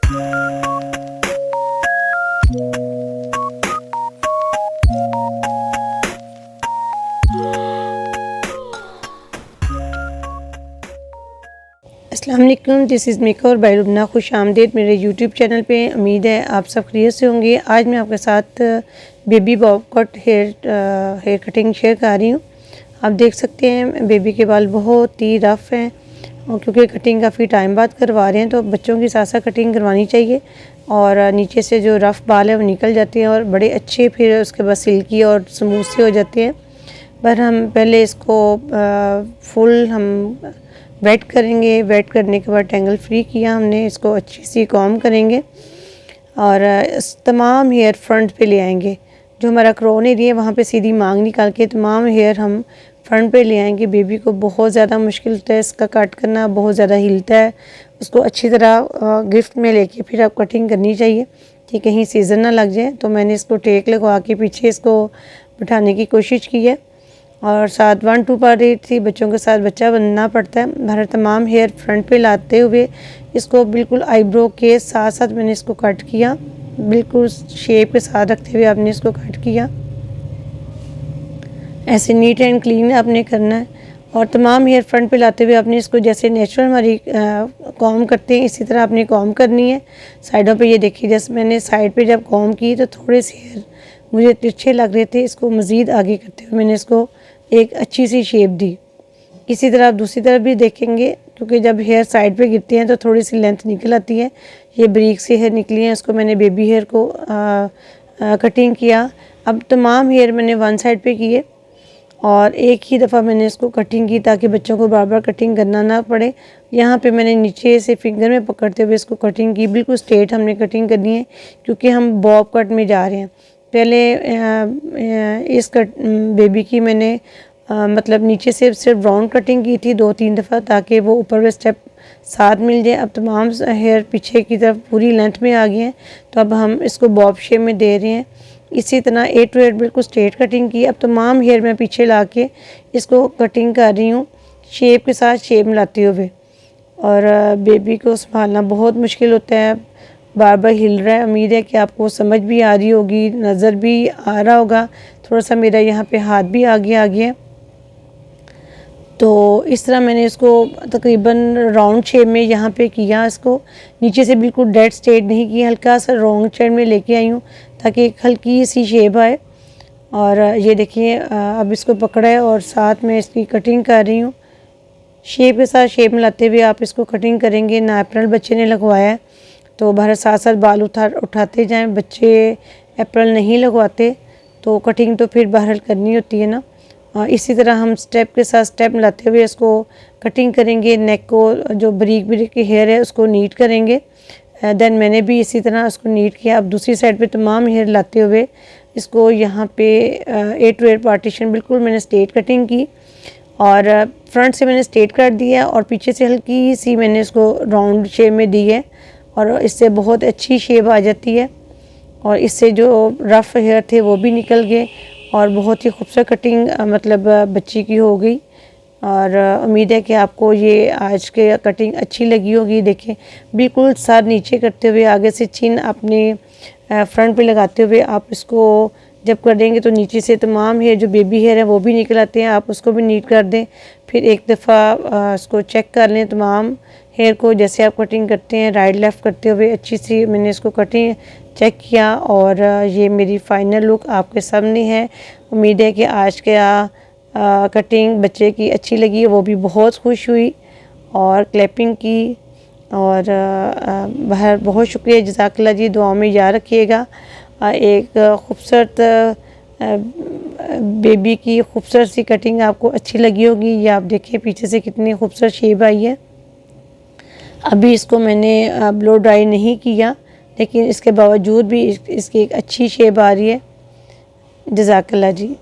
अस्सलाम वालेकुम, this is makeover bye रुबना। खुश आमदीद मेरे यूट्यूब चैनल पे। उम्मीद है आप सब खैरियत से होंगे। आज मैं आपके साथ baby bob cut hair cutting share कर रही हूँ। आप देख सकते हैं बेबी के बाल बहुत ही रफ़ हैं और क्योंकि कटिंग काफ़ी टाइम बाद करवा रहे हैं तो बच्चों की साथ साथ कटिंग करवानी चाहिए और नीचे से जो रफ़ बाल है वो निकल जाते हैं और बड़े अच्छे फिर उसके बाद सिल्की और स्मूथ से हो जाते हैं। पर हम पहले इसको फुल हम वेट करेंगे। वेट करने के बाद टेंगल फ्री किया हमने, इसको अच्छी सी कॉम करेंगे और तमाम हेयर फ्रंट पे ले आएंगे। जो हमारा क्रोन एरिया है वहाँ पे सीधी मांग निकाल के तमाम हेयर हम फ्रंट पे ले आएंगे। बेबी को बहुत ज़्यादा मुश्किल होता है इसका कट करना, बहुत ज़्यादा हिलता है। उसको अच्छी तरह गिफ्ट में लेके फिर आप कटिंग करनी चाहिए कि कहीं सीज़न ना लग जाए। तो मैंने इसको टेक लगवा के पीछे इसको बिठाने की कोशिश की है और साथ 1-2 पर थी। बच्चों के साथ बच्चा बनना पड़ता है। हमारे तमाम हेयर फ्रंट पे लाते हुए इसको बिल्कुल आईब्रो के साथ साथ मैंने इसको कट किया, बिल्कुल शेप के साथ रखते हुए आपने इसको कट किया। ऐसे नीट एंड क्लीन आपने करना है और तमाम हेयर फ्रंट पे लाते हुए आपने इसको जैसे नेचुरल हमारी कॉम करते हैं इसी तरह आपने कॉम करनी है। साइडों पे ये देखिए, जैसे मैंने साइड पे जब कॉम की तो थोड़े से हेयर मुझे तिरछे लग रहे थे। इसको मज़ीद आगे करते हुए मैंने इसको एक अच्छी सी शेप दी। इसी तरह आप दूसरी तरफ भी देखेंगे क्योंकि जब हेयर साइड पे गिरते हैं तो थोड़ी सी लेंथ निकल आती है। ये बारीक से हेयर निकली हैं, इसको मैंने बेबी हेयर को कटिंग किया। अब तमाम हेयर मैंने वन साइड पे किए और एक ही दफ़ा मैंने इसको कटिंग की ताकि बच्चों को बार बार कटिंग करना ना पड़े। यहाँ पे मैंने नीचे से फिंगर में पकड़ते हुए इसको कटिंग की। बिल्कुल स्ट्रेट हमने कटिंग करनी है क्योंकि हम बॉब कट में जा रहे हैं। पहले इस बेबी की मैंने मतलब नीचे से सिर्फ राउंड कटिंग की थी 2-3 दफ़ा ताकि वो ऊपर वे स्टेप साथ मिल जाए। अब तमाम हेयर पीछे की तरफ पूरी लेंथ में आ गए हैं तो अब हम इसको बॉब शेप में दे रहे हैं। इसी तरह 8 टू 8 बिल्कुल स्ट्रेट कटिंग की। अब तमाम हेयर मैं पीछे ला के इसको कटिंग कर रही हूँ शेप के साथ, शेप मिलाते हुए। और बेबी को संभालना बहुत मुश्किल होता है, बार बार हिल रहा है। उम्मीद है कि आपको समझ भी आ रही होगी, नज़र भी आ रहा होगा। थोड़ा सा मेरा यहाँ पे हाथ भी आगे आ गया। तो इस तरह मैंने इसको तकरीबन राउंड शेप में यहाँ पे किया। इसको नीचे से बिल्कुल डेड स्ट्रेट नहीं किया, हल्का सा राउंड शेप में लेके आई हूँ ताकि एक हल्की सी शेप आए। और ये देखिए अब इसको पकड़ा है और साथ में इसकी कटिंग कर रही हूँ। शेप के साथ शेप मिलाते हुए आप इसको कटिंग करेंगे। नेपरल बच्चे ने लगवाया है तो बाहर साथ साथ बाल उठाते जाएं। बच्चे एप्रल नहीं लगवाते तो कटिंग तो फिर बाहर करनी होती है ना। इसी तरह हम स्टेप के साथ स्टेप मिलाते हुए इसको कटिंग करेंगे। नेक को जो बारीक बारीक की हेयर है उसको नीट करेंगे। देन मैंने भी इसी तरह उसको नीट किया। अब दूसरी साइड पे तमाम हेयर लाते हुए इसको यहाँ पे 8 टू 8 पार्टीशन बिल्कुल मैंने स्ट्रेट कटिंग की और फ्रंट से मैंने स्ट्रेट कर दिया और पीछे से हल्की सी मैंने इसको राउंड शेप में दी है और इससे बहुत अच्छी शेप आ जाती है और इससे जो रफ़ हेयर थे वो भी निकल गए और बहुत ही खूबसूरत कटिंग मतलब बच्ची की हो गई। और उम्मीद है कि आपको ये आज के कटिंग अच्छी लगी होगी। देखें बिल्कुल सर नीचे करते हुए आगे से चिन अपने फ्रंट पे लगाते हुए आप इसको जब कर देंगे तो नीचे से तमाम हेयर जो बेबी हेयर है वो भी निकल आते हैं। आप उसको भी नीट कर दें। फिर एक दफ़ा इसको चेक कर लें तमाम हेयर को जैसे आप कटिंग करते हैं राइट लेफ़्ट करते हुए। अच्छी सी मैंने इसको कटिंग चेक किया और ये मेरी फ़ाइनल लुक आपके सामने है। उम्मीद है कि आज का कटिंग बच्चे की अच्छी लगी, वो भी बहुत खुश हुई और क्लैपिंग की। और बाहर बहुत शुक्रिया, जज़ाकल्लाह जी। दुआ में याद रखिएगा। एक खूबसूरत बेबी की खूबसूरत सी कटिंग आपको अच्छी लगी होगी। ये आप देखिए पीछे से कितनी खूबसूरत शेप आई है। अभी इसको मैंने ब्लो ड्राई नहीं किया लेकिन इसके बावजूद भी इसकी एक अच्छी शेप आ रही है। जज़ाकल्लाह जी।